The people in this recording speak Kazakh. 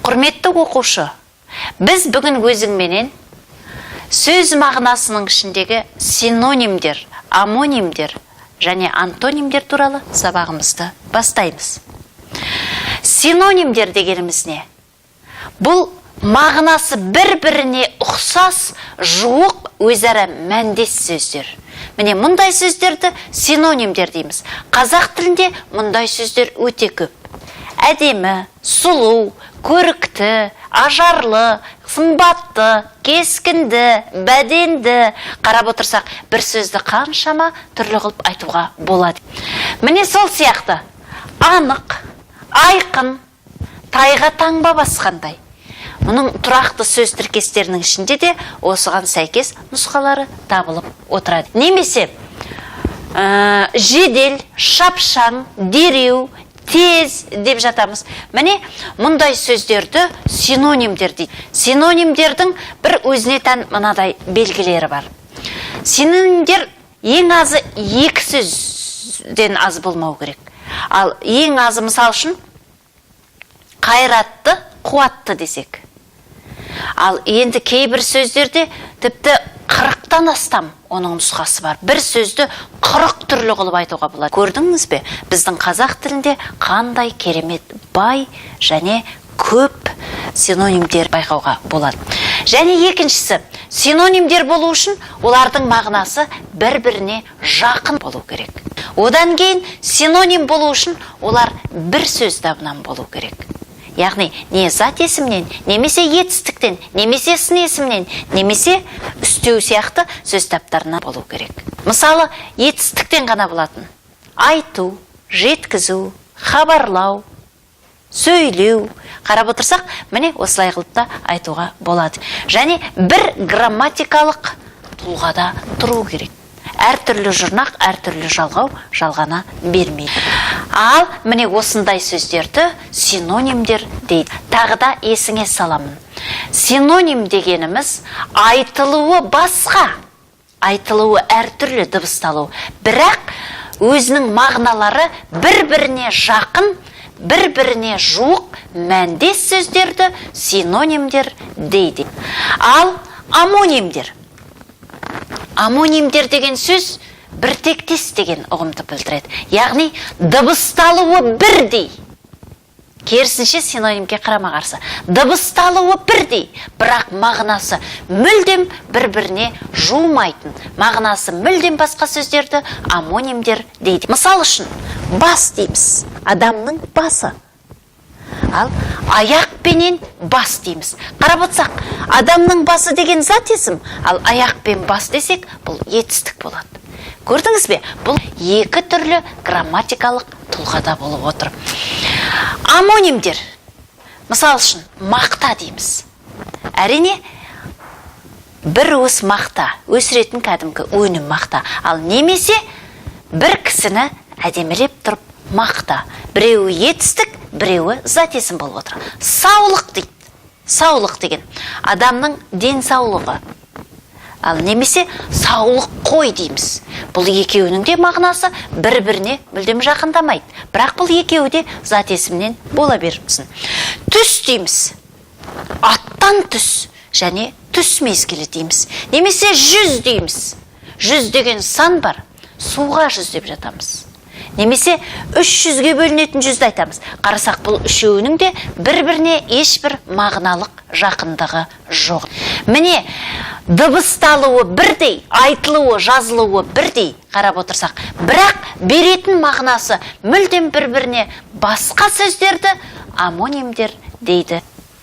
Құрметті оқушы, біз бүгін өзіңменен сөз мағынасының ішіндегі синонимдер, амонимдер және антонимдер туралы сабағымызды бастаймыз. Синонимдер дегеніміз не? Бұл мағынасы бір-біріне ұқсас, жуық, өзара мәндес сөздер. Міне мұндай сөздерді синонимдер дейміз. Қазақ тілінде мұндай сөздер өте көп. Әдемі, сұлу, көрікті, ажарлы, сымбатты, кескінді, бәденді қарап отырсақ, бір сөзді қаншама түрлі қылып айтуға болады. Міне сол сияқты анық, айқын, тайға таңба басқандай. Мұның тұрақты сөз тіркестерінің ішінде де осыған сәйкес нұсқалары табылып отырады. Немесе жедел, шапшаң, дереу, тез деп жатамыз. Міне мұндай сөздерді синонимдер дейді. Синонимдердің бір өзіне тән мынадай белгілері бар. Синонимдер ең азы екі сөзден аз болмау керек. Ал ең азы мысал үшін қайратты, қуатты десек. Ал енді кейбір сөздерде тіпті 40-тан астам оның нұсқасы бар. Бір сөзді 40 түрлі қылып айтуға болады. Көрдіңіз бе? Біздің қазақ тілінде қандай керемет бай және көп синонимдер байқауға болады. Және екіншісі, синонимдер болу үшін олардың мағынасы бір-біріне жақын болу керек. Одан кейін синоним болу үшін олар бір сөз табынан болу керек. Яғни, не зат есімнен, немесе етістіктен, немесе сын есімнен, немесе үстеу сияқты сөз таптарынан болу керек. Мысалы, етістіктен ғана болатын. Айту, жеткізу, хабарлау, сөйлеу. Қарап отырсақ, міне осылай қылып та айтуға болады. Және бір грамматикалық тұлғада тұру керек. Әртүрлі жұрнақ, әртүрлі жалғау жалғана бермейді. Ал міне осындай сөздерді синонимдер дейді. Тағы да есіңе саламын. Синоним дегеніміз айтылуы басқа, айтылуы әртүрлі дыбысталу. Бірақ өзінің мағыналары бір-біріне жақын, бір-біріне жуық мәндес сөздерді синонимдер дейді. Ал амонимдер. Амонимдер деген сөз біртектес деген ұғымды білдіреді. Яғни дыбысталуы бірдей. Керісінше синонимге қарама қарсы. Дыбысталуы бірдей, бірақ мағынасы мүлдем бір-біріне жуымайтын. Мағынасы мүлдем басқа сөздерді амонимдер дейді. Мысал үшін, бас дейміз, адамның басы. Ал аяқ пенен бас дейміз. Қарап отырсақ, адамның басы деген зат есім, ал аяқ пен бас десек, бұл етістік болады. Көрдіңіз бе? Бұл екі түрлі грамматикалық тұлғада болып отыр. Амонимдер. Мысал үшін, мақта дейміз. Әрине, бір уыс мақта, өсіретін кәдімгі өнім мақта. Ал немесе бір кісіні әдемілеп тұрып мақта. Біреуі етістік, біреуі зат есім болып отыр. Саулық дейді. Саулық деген адамның денсаулығы. Ал немесе саулық қой дейміз. Бұл екеуінің де мағынасы бір-біріне мүлдем жақындамайды. Бірақ бұл екеуі де зат есімнен бола беріпсін. Түс дейміз. Аттан түс және түс мезгілі дейміз. Немесе жүз дейміз. Жүз деген сан бар. Суға жүз деп жатамыз. Немесе 300-ге бөлінетін жүзді айтамыз. Қарасақ, бұл үшеуінің де бір-біріне ешбір мағыналық жақындығы жоқ. Міне, дыбысталуы бірдей, айтылуы, жазылуы бірдей қарап отырсақ, бірақ беретін мағынасы мүлдем бір-біріне басқа сөздерді амонимдер дейді.